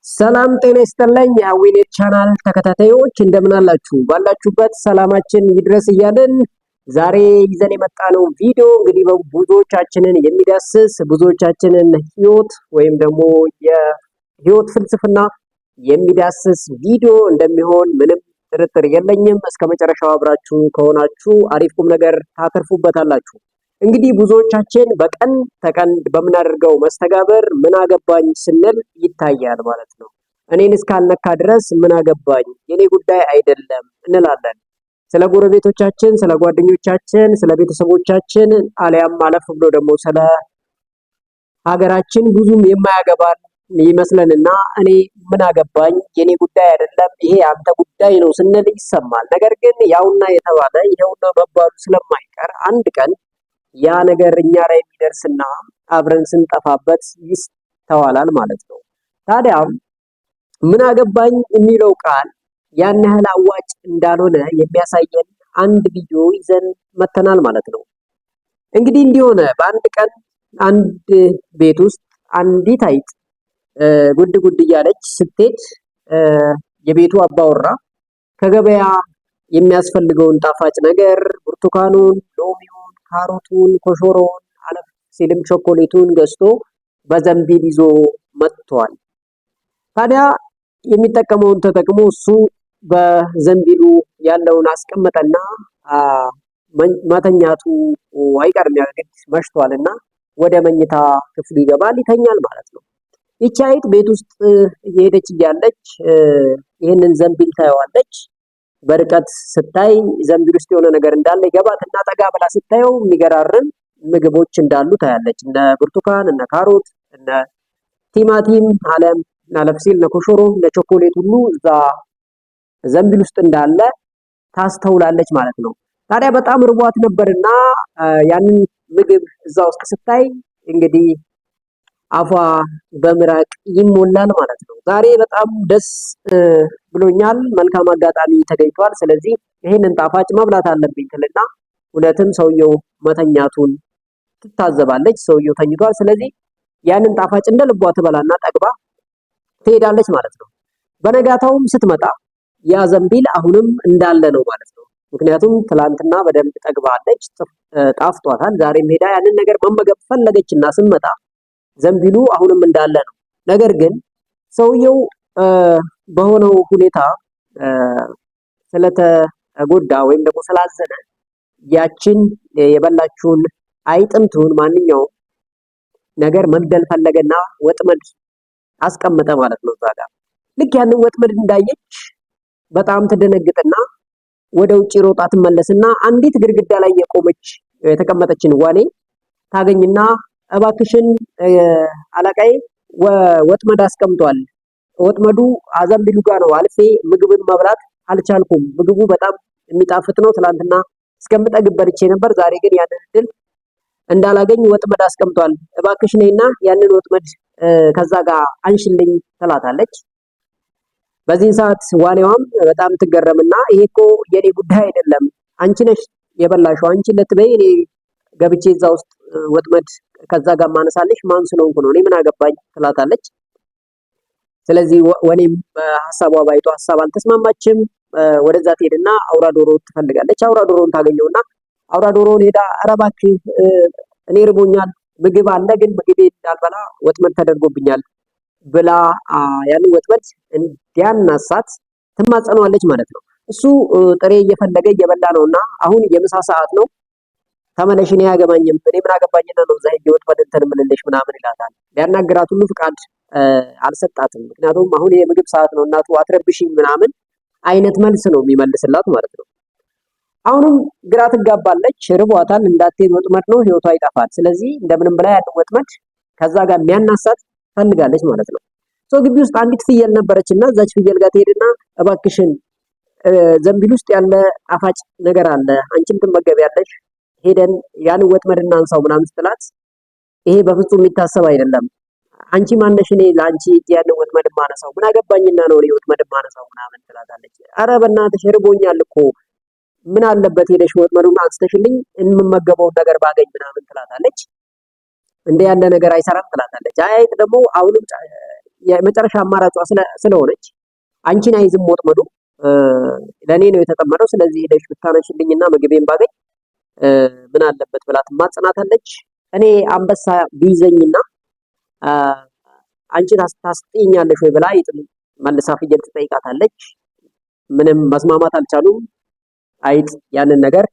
ሰላም ጤና ይስጥልኝ የአዊኔት ቻናል ተከታታዮች እንደምን አላችሁ? ባላችሁበት ሰላማችን ይድረስ እያልን ዛሬ ይዘን የመጣነው ቪዲዮ እንግዲህ ብዙዎቻችንን የሚዳስስ ብዙዎቻችንን ህይወት ወይም ደግሞ የህይወት ፍልስፍና የሚዳስስ ቪዲዮ እንደሚሆን ምንም ጥርጥር የለኝም። እስከ መጨረሻው አብራችሁ ከሆናችሁ አሪፍ ቁም ነገር ታተርፉበታላችሁ። እንግዲህ ብዙዎቻችን በቀን ተቀን በምናደርገው መስተጋበር ምን አገባኝ ስንል ይታያል ማለት ነው። እኔን እስካልነካ ድረስ ምን አገባኝ የኔ ጉዳይ አይደለም እንላለን። ስለ ጎረቤቶቻችን፣ ስለ ጓደኞቻችን፣ ስለ ቤተሰቦቻችን አሊያም አለፍ ብሎ ደግሞ ስለ ሀገራችን ብዙም የማያገባን ይመስለንና እኔ ምን አገባኝ የኔ ጉዳይ አይደለም ይሄ አንተ ጉዳይ ነው ስንል ይሰማል። ነገር ግን ያውና የተባለ ይሄውና መባሉ ስለማይቀር አንድ ቀን ያ ነገር እኛ ላይ የሚደርስና አብረን ስንጠፋበት ይስተዋላል ማለት ነው። ታዲያ ምን አገባኝ የሚለው ቃል ያን ያህል አዋጭ እንዳልሆነ የሚያሳየን አንድ ቪዲዮ ይዘን መተናል ማለት ነው። እንግዲህ እንዲሆነ በአንድ ቀን አንድ ቤት ውስጥ አንዲት አይጥ ጉድ ጉድ እያለች ስትሄድ የቤቱ አባወራ ከገበያ የሚያስፈልገውን ጣፋጭ ነገር ብርቱካኑን፣ ሎሚውን፣ ካሮቱን፣ ኮሾሮውን አለፍ ሲልም ቾኮሌቱን ገዝቶ በዘንቢል ይዞ መጥቷል። ታዲያ የሚጠቀመውን ተጠቅሞ እሱ በዘንቢሉ ያለውን አስቀመጠና መተኛቱ አይቀርም ያግድ መሽቷልና ወደ መኝታ ክፍሉ ይገባል፣ ይተኛል ማለት ነው። ይቺ አይጥ ቤት ውስጥ እየሄደች እያለች ይህንን ዘንቢል ታየዋለች። በርቀት ስታይ ዘንቢል ውስጥ የሆነ ነገር እንዳለ ይገባትና ጠጋ ብላ ስታየው የሚገራርም ምግቦች እንዳሉ ታያለች። እነ ብርቱካን፣ እነ ካሮት፣ እነ ቲማቲም አለፍ ሲል እነ ኮሾሮ፣ እነ ቾኮሌት ሁሉ እዛ ዘንቢል ውስጥ እንዳለ ታስተውላለች ማለት ነው። ታዲያ በጣም ርቧት ነበርና ያንን ምግብ እዛ ውስጥ ስታይ እንግዲህ አፏ በምራቅ ይሞላል ማለት ነው። ዛሬ በጣም ደስ ብሎኛል፣ መልካም አጋጣሚ ተገኝቷል፣ ስለዚህ ይሄንን ጣፋጭ መብላት አለብኝ ትልና እውነትም ሰውየው መተኛቱን ትታዘባለች። ሰውየው ተኝቷል። ስለዚህ ያንን ጣፋጭ እንደ ልቧ ትበላና ጠግባ ትሄዳለች ማለት ነው። በነጋታውም ስትመጣ ያ ዘንቢል አሁንም እንዳለ ነው ማለት ነው። ምክንያቱም ትላንትና በደንብ ጠግባለች፣ ጣፍቷታል። ዛሬም ሄዳ ያንን ነገር መመገብ ፈለገችና ስትመጣ ዘንቢሉ አሁንም እንዳለ ነው። ነገር ግን ሰውየው በሆነው ሁኔታ ስለተጎዳ ወይም ደግሞ ስላዘነ ያችን የበላችውን አይጥምቱን ማንኛውም ነገር መግደል ፈለገና ወጥመድ አስቀመጠ ማለት ነው እዛ ጋር። ልክ ያንን ወጥመድ እንዳየች በጣም ትደነግጥና ወደ ውጪ ሮጣ ትመለስና አንዲት ግድግዳ ላይ የቆመች የተቀመጠችን ዋኔ ታገኝና እባክሽን አለቃዬ ወጥመድ አስቀምጧል፣ ወጥመዱ ዘንቢሉ ጋር ነው፣ አልፌ ምግብን መብላት አልቻልኩም፣ ምግቡ በጣም የሚጣፍጥ ነው፣ ትላንትና እስከምጠግብ በልቼ ነበር፣ ዛሬ ግን ያንን እድል እንዳላገኝ ወጥመድ አስቀምጧል፣ እባክሽ ነይና ያንን ወጥመድ ከዛ ጋር አንሽልኝ ትላታለች። በዚህ ሰዓት ዋኔዋም በጣም ትገረምና ይሄ እኮ የኔ ጉዳይ አይደለም፣ አንቺ ነሽ የበላሽው፣ አንቺ ለትበይ፣ እኔ ገብቼ እዛ ውስጥ ወጥመድ ከዛ ጋር ማነሳለሽ ማን ስለሆንኩ ነው? እኔ ምን አገባኝ ትላታለች። ስለዚህ ወኔም በሐሳቧ ባይቶ ሐሳብ አልተስማማችም። ወደዛ ትሄድና አውራ ዶሮ ትፈልጋለች። አውራ ዶሮን ታገኘውና አውራ ዶሮን ሄዳ ኧረ እባክህ እኔ ርቦኛል፣ ምግብ አለ ግን ምግቤ እንዳልበላ ወጥመድ ተደርጎብኛል ብላ ያንን ወጥመድ እንዲያናሳት ትማጸነዋለች ማለት ነው። እሱ ጥሬ እየፈለገ እየበላ ነውና አሁን የምሳ ሰዓት ነው ተመለሽ፣ እኔ አያገባኝም፣ እኔ ምን አገባኝና ነው እዛ ሄጄ ወጥመድ እንትን የምልልሽ ምናምን ይላታል። ሊያናግራት ሁሉ ፍቃድ አልሰጣትም። ምክንያቱም አሁን የምግብ ሰዓት ነው እናቱ አትረብሽኝ ምናምን አይነት መልስ ነው የሚመልስላት ማለት ነው። አሁንም ግራ ትጋባለች፣ ርቧታል፣ እንዳትሄድ ወጥመድ ነው ህይወቷ ይጠፋል። ስለዚህ እንደምንም ብላ ያለው ወጥመድ ከዛ ጋር የሚያናሳት ፈልጋለች ማለት ነው። ግቢ ውስጥ አንዲት ፍየል ነበረችና እዛች ፍየል ጋር ትሄድና እባክሽን ዘንቢል ውስጥ ያለ ጣፋጭ ነገር አለ፣ አንቺም ትመገቢያለሽ፣ ሄደን ያን ወጥመድ እናንሳው ምናምን ስትላት ይሄ በፍጹም የሚታሰብ አይደለም፣ አንቺ ማነሽ እኔ ለአንቺ ያን ወጥመድ ማነሳው፣ ምን አገባኝና ነው እኔ ወጥመድ ማነሳው ምናምን ትላታለች። አረ በእናትሽ ርቦኛል እኮ ምን አለበት ሄደሽ ወጥመዱን አንስተሽልኝ የምመገበውን ነገር ባገኝ ምናምን ትላታለች። እንደ ያለ ነገር አይሰራም ትላታለች። አይጥ ደግሞ አሁንም የመጨረሻ አማራጯ ስለሆነች አንቺን አይዝም ወጥመዱ ለኔ ነው የተጠመደው። ስለዚህ ሄደሽ ብታነሽልኝና ምግቤን ባገኝ ምን አለበት ብላ ትማጽናታለች። እኔ አንበሳ ቢይዘኝና አንቺ ታስጥኛለሽ ወይ ብላ አይጥም መልሳ ፍየል ትጠይቃታለች። ምንም መስማማት አልቻሉም። አይጥ ያንን ነገር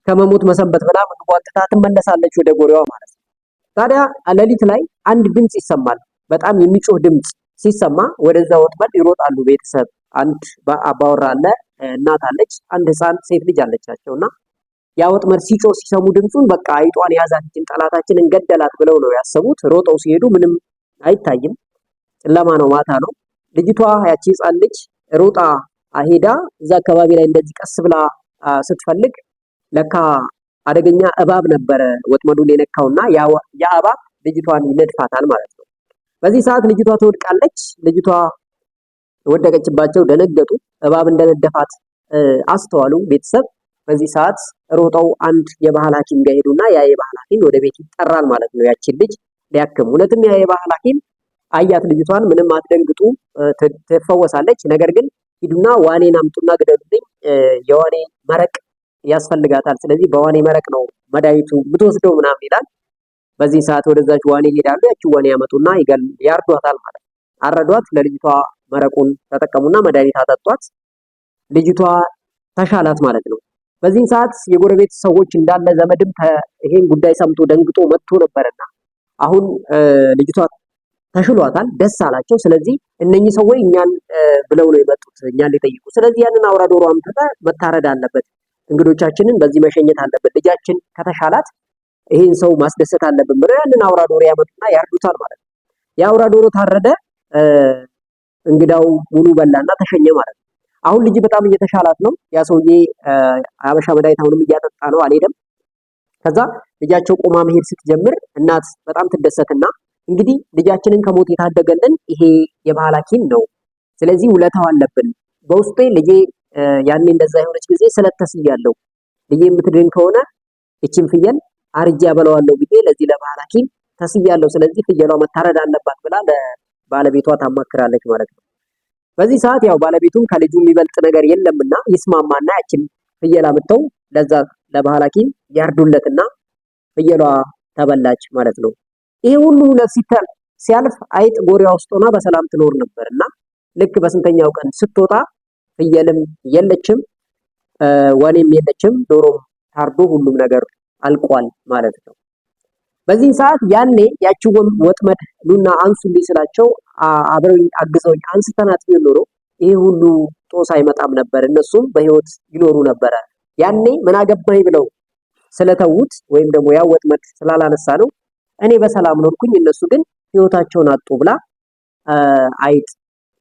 ከመሞት መሰንበት ብላ ምግቧን ትታ ትመለሳለች ወደ ጎሪዋ ማለት ነው። ታዲያ ሌሊት ላይ አንድ ድምጽ ይሰማል። በጣም የሚጮህ ድምጽ ሲሰማ ወደዛ ወጥመድ ይሮጣሉ ቤተሰብ። አንድ አባወራ አለ፣ እናት አለች፣ አንድ ህፃን ሴት ልጅ አለቻቸውና ያ ወጥመድ ሲጮህ ሲሰሙ ድምጹን በቃ አይጧን ያዛችን ጠላታችንን ገደላት ብለው ነው ያሰቡት። ሮጠው ሲሄዱ ምንም አይታይም፣ ጨለማ ነው፣ ማታ ነው። ልጅቷ ያቺ ህፃን ልጅ ሮጣ ሄዳ እዛ አካባቢ ላይ እንደዚህ ቀስ ብላ ስትፈልግ ለካ አደገኛ እባብ ነበረ ወጥመዱን የነካውና ያ እባብ ልጅቷን ይነድፋታል ማለት ነው። በዚህ ሰዓት ልጅቷ ትወድቃለች። ልጅቷ ወደቀችባቸው፣ ደነገጡ። እባብ እንደነደፋት አስተዋሉ ቤተሰብ። በዚህ ሰዓት ሮጠው አንድ የባህል ሐኪም ጋር ሄዱና ያ የባህል ሐኪም ወደ ቤት ይጠራል ማለት ነው ያቺን ልጅ ሊያክም። እውነትም ያ የባህል ሐኪም አያት ልጅቷን፣ ምንም አትደንግጡ፣ ትፈወሳለች። ነገር ግን ሂዱና ዋኔን አምጡና ግደሉልኝ፣ የዋኔ መረቅ ያስፈልጋታል። ስለዚህ በዋኔ መረቅ ነው መድኃኒቱ ብትወስደው ምናምን ይላል። በዚህ ሰዓት ወደዛች ዋኔ ይሄዳሉ። ያቺ ዋኔ ያመጡና ያርዷታል ማለት ነው። አረዷት። ለልጅቷ መረቁን ተጠቀሙና መድኃኒት አጠጧት። ልጅቷ ተሻላት ማለት ነው። በዚህ ሰዓት የጎረቤት ሰዎች እንዳለ ዘመድም ይሄን ጉዳይ ሰምቶ ደንግጦ መጥቶ ነበርና አሁን ልጅቷ ተሽሏታል፣ ደስ አላቸው። ስለዚህ እነኚህ ሰዎች እኛን ብለው ነው የመጡት እኛን ሊጠይቁ። ስለዚህ ያንን አውራ ዶሮ አምጥተህ መታረድ አለበት፣ እንግዶቻችንን በዚህ መሸኘት አለበት፣ ልጃችን ከተሻላት ይሄን ሰው ማስደሰት አለብን ብለው ያንን አውራ ዶሮ ያመጡና ያርዱታል ማለት ነው። የአውራ ዶሮ ታረደ፣ እንግዳው ሙሉ በላና ተሸኘ ማለት ነው። አሁን ልጅ በጣም እየተሻላት ነው። ያ ሰውዬ አበሻ መድኃኒት አሁንም እያጠጣ ነው፣ አልሄደም። ከዛ ልጃቸው ቆማ መሄድ ስትጀምር እናት በጣም ትደሰትና እንግዲህ ልጃችንን ከሞት የታደገልን ይሄ የባህል ሐኪም ነው፣ ስለዚህ ውለታው አለብን። በውስጤ ልጄ ያኔ እንደዛ የሆነች ጊዜ ስለተስያለሁ፣ ልጄ የምትድን ከሆነ እቺን ፍየል አርጃ በለዋለሁ ብዬ ለዚህ ለባህል ሐኪም ተስያለሁ፣ ስለዚህ ፍየሏ መታረድ አለባት ብላ ለባለቤቷ ታማክራለች ማለት ነው። በዚህ ሰዓት ያው ባለቤቱም ከልጁ የሚበልጥ ነገር የለምና ይስማማና ያችን ፍየል አምጥተው ለዛ ለባህል ሐኪም ያርዱለትና ፍየሏ ተበላች ማለት ነው። ይሄ ሁሉ ሲያልፍ አይጥ ጎሪያ ውስጥ ሆና በሰላም ትኖር ነበርና ልክ በስንተኛው ቀን ስትወጣ ፍየልም የለችም፣ ወኔም የለችም፣ ዶሮም ታርዶ ሁሉም ነገር አልቋል ማለት ነው። በዚህ ሰዓት ያኔ ያቺው ወጥመድ ሉና አንሱልኝ ስላቸው አብረውኝ አግዘውኝ አንስተናት ቢሆን ኖሮ ይሄ ሁሉ ጦስ አይመጣም ነበር፣ እነሱም በህይወት ይኖሩ ነበረ። ያኔ ምን አገባኝ ብለው ስለተዉት ወይም ደግሞ ያ ወጥመድ ስላላነሳ ነው እኔ በሰላም ኖርኩኝ፣ እነሱ ግን ህይወታቸውን አጡ ብላ አይጥ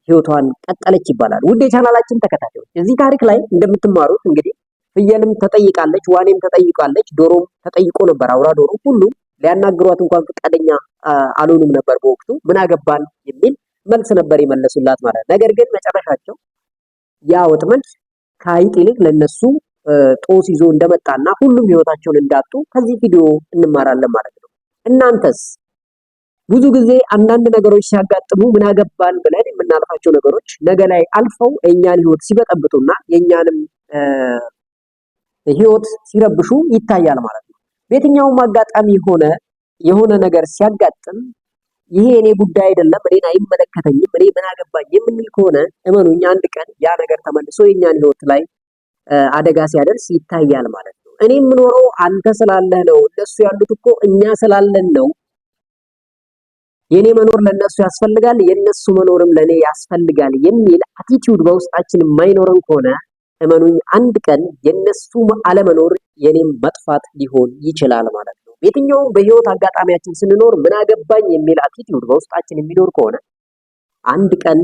ህይወቷን ቀጠለች ይባላል። ውድ የቻናላችን ተከታታዮች እዚህ ታሪክ ላይ እንደምትማሩት እንግዲህ ፍየልም ተጠይቃለች፣ ዋኔም ተጠይቃለች፣ ዶሮም ተጠይቆ ነበር። አውራ ዶሮ ሁሉም ሊያናግሯት እንኳን ፈቃደኛ አልሆኑም ነበር በወቅቱ። ምን አገባን የሚል መልስ ነበር የመለሱላት ማለት። ነገር ግን መጨረሻቸው ያ ወጥመድ ከአይጥ ይልቅ ለነሱ ጦስ ይዞ እንደመጣና ሁሉም ህይወታቸውን እንዳጡ ከዚህ ቪዲዮ እንማራለን ማለት ነው። እናንተስ ብዙ ጊዜ አንዳንድ ነገሮች ሲያጋጥሙ ምን አገባን ብለን የምናልፋቸው ነገሮች ነገ ላይ አልፈው የኛን ህይወት ሲበጠብጡና የኛንም ህይወት ሲረብሹ ይታያል ማለት ነው። በየትኛውም አጋጣሚ የሆነ ነገር ሲያጋጥም ይሄ እኔ ጉዳይ አይደለም፣ እኔን አይመለከተኝም፣ እኔ ምን አገባኝ የምንል ከሆነ እመኑኝ አንድ ቀን ያ ነገር ተመልሶ የኛን ህይወት ላይ አደጋ ሲያደርስ ይታያል ማለት ነው። እኔ የምኖረው አንተ ስላለህ ነው፣ እነሱ ያሉት እኮ እኛ ስላለን ነው። የኔ መኖር ለነሱ ያስፈልጋል፣ የነሱ መኖርም ለኔ ያስፈልጋል የሚል አቲቲዩድ በውስጣችን የማይኖረን ከሆነ እመኑኝ አንድ ቀን የነሱ አለመኖር የኔም መጥፋት ሊሆን ይችላል ማለት ነው። የትኛውም በህይወት አጋጣሚያችን ስንኖር ምን አገባኝ የሚል አቲቲዩድ በውስጣችን የሚኖር ከሆነ አንድ ቀን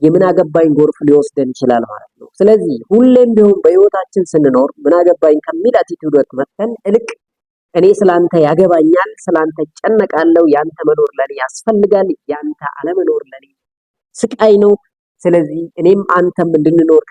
የምን አገባኝ ጎርፍ ሊወስደን ይችላል ማለት ነው። ስለዚህ ሁሌም ቢሆን በህይወታችን ስንኖር ምን አገባኝ ከሚል አቲቲዩድ መጥተን እልቅ እኔ ስላንተ ያገባኛል፣ ስላንተ ጨነቃለሁ፣ ያንተ መኖር ለኔ ያስፈልጋል፣ ያንተ አለመኖር ለኔ ስቃይ ነው። ስለዚህ እኔም አንተም እንድንኖር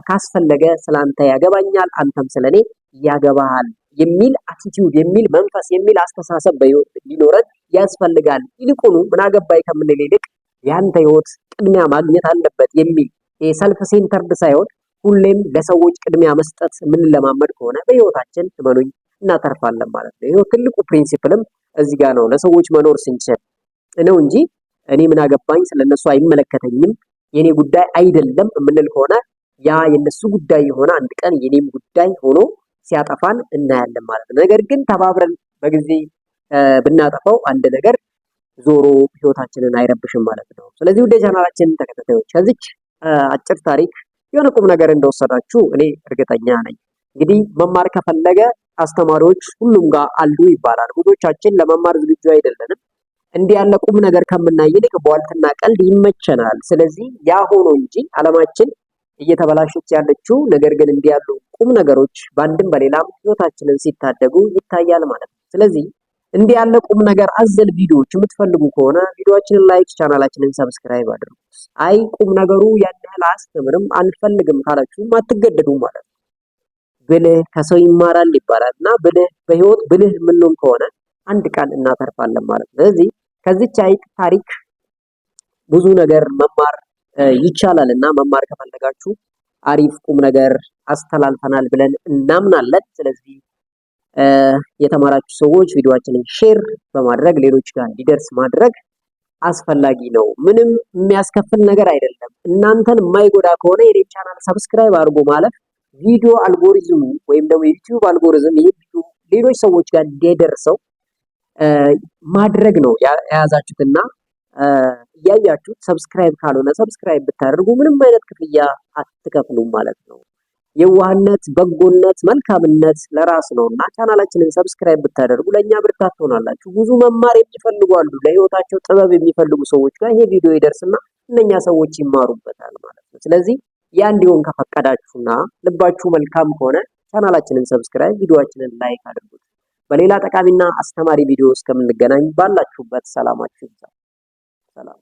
ካስፈለገ ስላንተ ያገባኛል፣ አንተም ስለኔ ያገባሃል የሚል አቲቲዩድ የሚል መንፈስ የሚል አስተሳሰብ በህይወት ሊኖረን ያስፈልጋል። ይልቁኑ ምን አገባኝ ከምንል ይልቅ ያንተ ህይወት ቅድሚያ ማግኘት አለበት የሚል የሰልፍ ሴንተርድ ሳይሆን ሁሌም ለሰዎች ቅድሚያ መስጠት የምንለማመድ ከሆነ በህይወታችን እመኑኝ እናተርፋለን ማለት ነው። ይሄው ትልቁ ፕሪንሲፕልም እዚህ ጋር ነው። ለሰዎች መኖር ስንችል ነው እንጂ እኔ ምን አገባኝ ስለነሱ አይመለከተኝም የኔ ጉዳይ አይደለም የምንል ከሆነ ያ የነሱ ጉዳይ የሆነ አንድ ቀን የኔም ጉዳይ ሆኖ ሲያጠፋን እናያለን ማለት ነው። ነገር ግን ተባብረን በጊዜ ብናጠፋው አንድ ነገር ዞሮ ህይወታችንን አይረብሽም ማለት ነው። ስለዚህ ወደ ቻናላችን ተከታታዮች ከዚች አጭር ታሪክ የሆነ ቁም ነገር እንደወሰዳችሁ እኔ እርግጠኛ ነኝ። እንግዲህ መማር ከፈለገ አስተማሪዎች ሁሉም ጋር አሉ ይባላል። ብዙዎቻችን ለመማር ዝግጁ አይደለንም። እንዲህ ያለ ቁም ነገር ከምናይ ይልቅ በዋልትና ቀልድ ይመቸናል። ስለዚህ ያ ሆኖ እንጂ ዓለማችን እየተበላሸች ያለችው ነገር ግን እንዲህ ያሉ ቁም ነገሮች በአንድም በሌላም ህይወታችንን ሲታደጉ ይታያል ማለት ነው። ስለዚህ እንዲህ ያለ ቁም ነገር አዘል ቪዲዮዎች የምትፈልጉ ከሆነ ቪዲዮአችንን ላይክ፣ ቻናላችንን ሰብስክራይብ አድርጉ። አይ ቁም ነገሩ ያን ያህል አያስተምርም አንፈልግም ካላችሁም አትገደዱም ማለት ነው። ብልህ ከሰው ይማራል ይባላል እና በህይወት ብልህ የምንሆን ከሆነ አንድ ቀን እናተርፋለን ማለት ነው። ስለዚህ ከዚች አይጥ ታሪክ ብዙ ነገር መማር ይቻላል እና መማር ከፈለጋችሁ አሪፍ ቁም ነገር አስተላልፈናል ብለን እናምናለን። ስለዚህ የተማራችሁ ሰዎች ቪዲዮአችንን ሼር በማድረግ ሌሎች ጋር እንዲደርስ ማድረግ አስፈላጊ ነው። ምንም የሚያስከፍል ነገር አይደለም። እናንተን የማይጎዳ ከሆነ የኔን ቻናል ሰብስክራይብ አድርጎ ማለፍ ቪዲዮ አልጎሪዝሙ ወይም ደግሞ የዩቲዩብ አልጎሪዝም ይሄ ቪዲዮ ሌሎች ሰዎች ጋር እንዲደርሰው ማድረግ ነው የያዛችሁትና እያያችሁት ሰብስክራይብ ካልሆነ ሰብስክራይብ ብታደርጉ ምንም አይነት ክፍያ አትከፍሉም ማለት ነው። የዋህነት፣ በጎነት፣ መልካምነት ለራስ ነውና ቻናላችንን ሰብስክራይብ ብታደርጉ ለኛ ብርታት ትሆናላችሁ። ብዙ መማር የሚፈልጉ አሉ። ለህይወታቸው ጥበብ የሚፈልጉ ሰዎች ጋር ይሄ ቪዲዮ ይደርስና እነኛ ሰዎች ይማሩበታል ማለት ነው። ስለዚህ ያ እንዲሆን ከፈቀዳችሁና ልባችሁ መልካም ከሆነ ቻናላችንን ሰብስክራይብ፣ ቪዲዮአችንን ላይክ አድርጉት። በሌላ ጠቃሚና አስተማሪ ቪዲዮ እስከምንገናኝ ባላችሁበት ሰላማችሁ ይብዛ። ሰላም